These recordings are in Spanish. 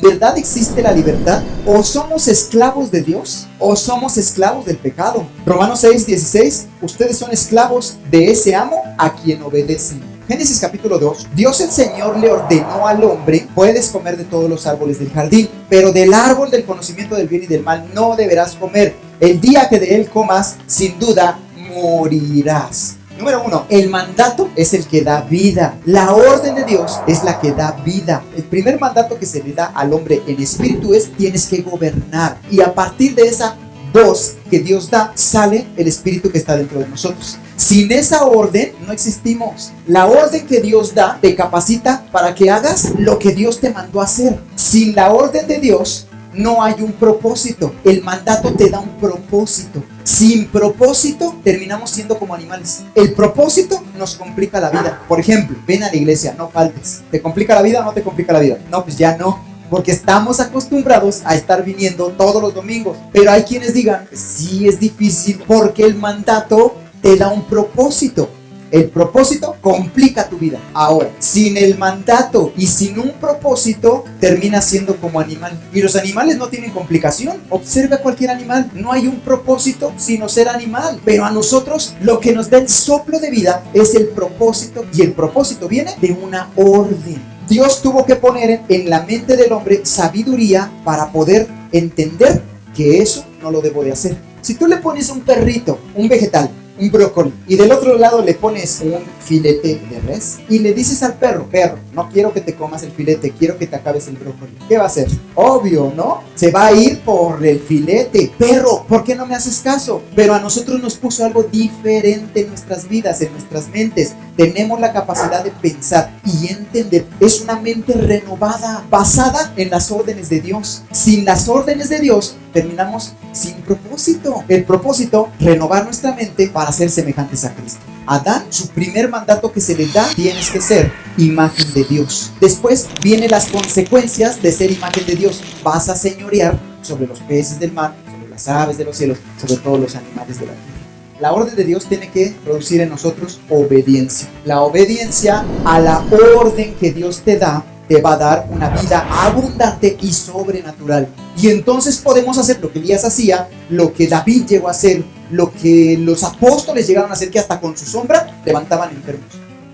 verdad existe la libertad? ¿O somos esclavos de Dios? ¿O somos esclavos del pecado? Romanos 6:16, ustedes son esclavos de ese amo a quien obedecen. Génesis capítulo 2, Dios el Señor le ordenó al hombre: puedes comer de todos los árboles del jardín, pero del árbol del conocimiento del bien y del mal no deberás comer. El día que de él comas, sin duda morirás. Número 1, el mandato es el que da vida. La orden de Dios es la que da vida. El primer mandato que se le da al hombre en espíritu es: tienes que gobernar. Y a partir de esa voz que Dios da, sale el espíritu que está dentro de nosotros. Sin esa orden no existimos. La orden que Dios da te capacita para que hagas lo que Dios te mandó a hacer. Sin la orden de Dios no hay un propósito. El mandato te da un propósito. Sin propósito terminamos siendo como animales. El propósito nos complica la vida. Por ejemplo, ven a la iglesia, no faltes. ¿Te complica la vida o no te complica la vida? No, pues ya no. Porque estamos acostumbrados a estar viniendo todos los domingos. Pero hay quienes digan: sí, es difícil porque el mandato te da un propósito. El propósito complica tu vida. Ahora, sin el mandato y sin un propósito, terminas siendo como animal. Y los animales no tienen complicación. Observa a cualquier animal. No hay un propósito sino ser animal. Pero a nosotros lo que nos da el soplo de vida es el propósito. Y el propósito viene de una orden. Dios tuvo que poner en la mente del hombre sabiduría para poder entender que eso no lo debo de hacer. Si tú le pones un perrito, un vegetal, un brócoli, y del otro lado le pones un filete de res, y le dices al perro: perro, no quiero que te comas el filete, quiero que te acabes el brócoli, ¿qué va a hacer? Obvio, ¿no? Se va a ir por el filete. Perro, ¿por qué no me haces caso? Pero a nosotros nos puso algo diferente en nuestras vidas, en nuestras mentes. Tenemos la capacidad de pensar y entender. Es una mente renovada, basada en las órdenes de Dios. Sin las órdenes de Dios, terminamos sin propósito. El propósito, renovar nuestra mente para ser semejantes a Cristo. Adán, su primer mandato que se le da: tienes que ser imagen de Dios. Después vienen las consecuencias de ser imagen de Dios. Vas a señorear sobre los peces del mar, sobre las aves de los cielos, sobre todos los animales de la tierra. La orden de Dios tiene que producir en nosotros obediencia. La obediencia a la orden que Dios te da te va a dar una vida abundante y sobrenatural. Y entonces podemos hacer lo que Elías hacía, lo que David llegó a hacer, lo que los apóstoles llegaron a hacer, que hasta con su sombra levantaban enfermos.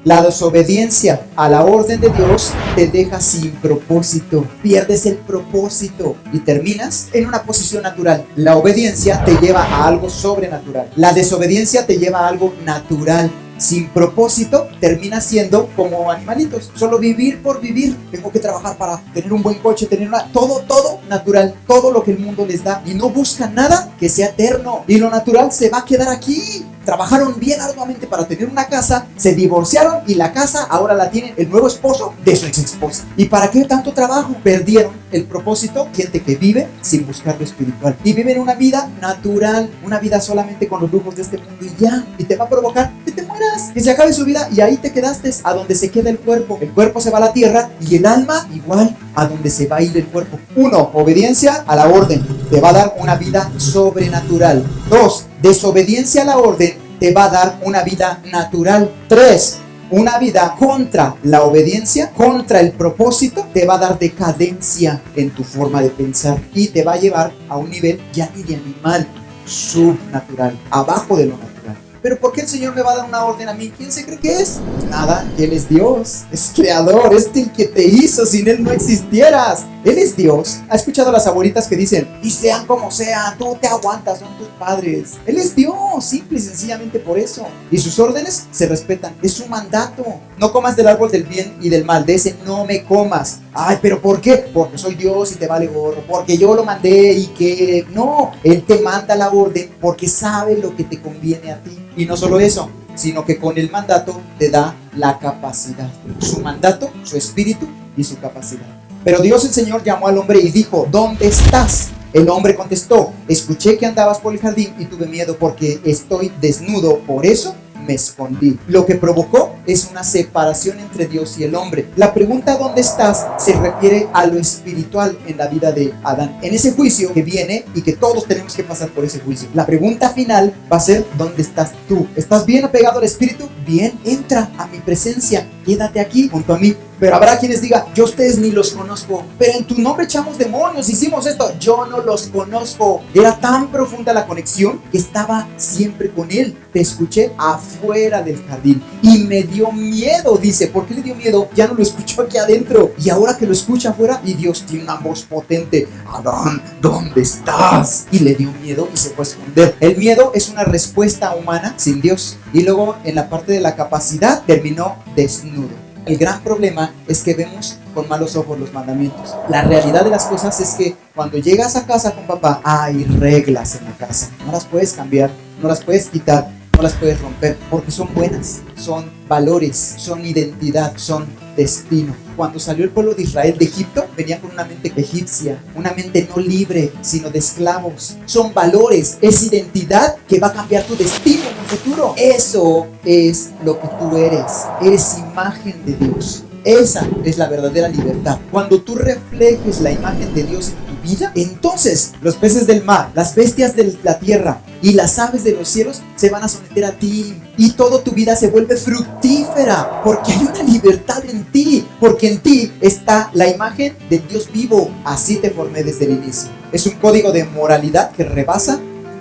La desobediencia a la orden de Dios te deja sin propósito. Pierdes el propósito y terminas en una posición natural. La obediencia te lleva a algo sobrenatural. La desobediencia te lleva a algo natural. Sin propósito termina siendo como animalitos, solo vivir por vivir. Tengo que trabajar para tener un buen coche, tener todo natural, todo lo que el mundo les da, y no buscan nada que sea eterno. Y lo natural se va a quedar aquí. Trabajaron bien arduamente para tener una casa, se divorciaron y la casa ahora la tiene el nuevo esposo de su ex esposa. ¿Y para qué tanto trabajo? Perdieron el propósito. Gente que vive sin buscar lo espiritual y viven una vida natural, una vida solamente con los lujos de este mundo y ya. Y te va a provocar que te mueras, que se acabe su vida, y ahí te quedaste a donde se queda el cuerpo. El cuerpo se va a la tierra y el alma igual, a donde se va a ir el cuerpo. 1. Obediencia a la orden te va a dar una vida sobrenatural. 2. Desobediencia a la orden te va a dar una vida natural. 3. Una vida contra la obediencia, contra el propósito, te va a dar decadencia en tu forma de pensar y te va a llevar a un nivel ya ni de animal, subnatural, abajo de lo natural. ¿Pero por qué el Señor me va a dar una orden a mí? ¿Quién se cree que es? Pues nada, Él es Dios, es creador, es el que te hizo. Sin Él no existieras. Él es Dios. ¿Ha escuchado a las abuelitas que dicen: y sean como sean, tú te aguantas, son tus padres? Él es Dios, simple y sencillamente por eso. Y sus órdenes se respetan, es su mandato. No comas del árbol del bien y del mal, de ese no me comas. Ay, ¿pero por qué? Porque soy Dios y te vale gorro, porque yo lo mandé y que... No, Él te manda la orden porque sabe lo que te conviene a ti. Y no solo eso, sino que con el mandato te da la capacidad. Su mandato, su espíritu y su capacidad. Pero Dios el Señor llamó al hombre y dijo: ¿dónde estás? El hombre contestó: escuché que andabas por el jardín y tuve miedo porque estoy desnudo, por eso me escondí. Lo que provocó es una separación entre Dios y el hombre. La pregunta ¿dónde estás? Se refiere a lo espiritual en la vida de Adán, en ese juicio que viene y que todos tenemos que pasar por ese juicio. La pregunta final va a ser: ¿dónde estás tú? ¿Estás bien apegado al espíritu? Bien, entra a mi presencia, quédate aquí junto a mí. Pero habrá quienes digan, yo a ustedes ni los conozco, pero en tu nombre echamos demonios, hicimos esto. Yo no los conozco. Era tan profunda la conexión que estaba siempre con él. Te escuché afuera del jardín y me dio miedo, dice. ¿Por qué le dio miedo? Ya no lo escuchó aquí adentro. Y ahora que lo escucha afuera, y Dios tiene una voz potente. Adán, ¿dónde estás? Y le dio miedo y se fue a esconder. El miedo es una respuesta humana sin Dios. Y luego en la parte de la capacidad terminó desnudo. El gran problema es que vemos con malos ojos los mandamientos. La realidad de las cosas es que cuando llegas a casa con papá, hay reglas en la casa. No las puedes cambiar, no las puedes quitar, no las puedes romper, porque son buenas, son valores, son identidad, son destino. Cuando salió el pueblo de Israel de Egipto, venía con una mente egipcia, una mente no libre, sino de esclavos. Son valores, es identidad que va a cambiar tu destino en un futuro. Eso es lo que tú eres. Eres imagen de Dios. Esa es la verdadera libertad. Cuando tú reflejes la imagen de Dios en tu vida, entonces los peces del mar, las bestias de la tierra y las aves de los cielos se van a someter a ti. Y toda tu vida se vuelve fructífera porque hay una libertad en ti, porque en ti está la imagen del Dios vivo. Así te formé desde el inicio. Es un código de moralidad que rebasa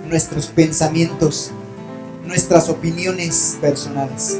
nuestros pensamientos, nuestras opiniones personales.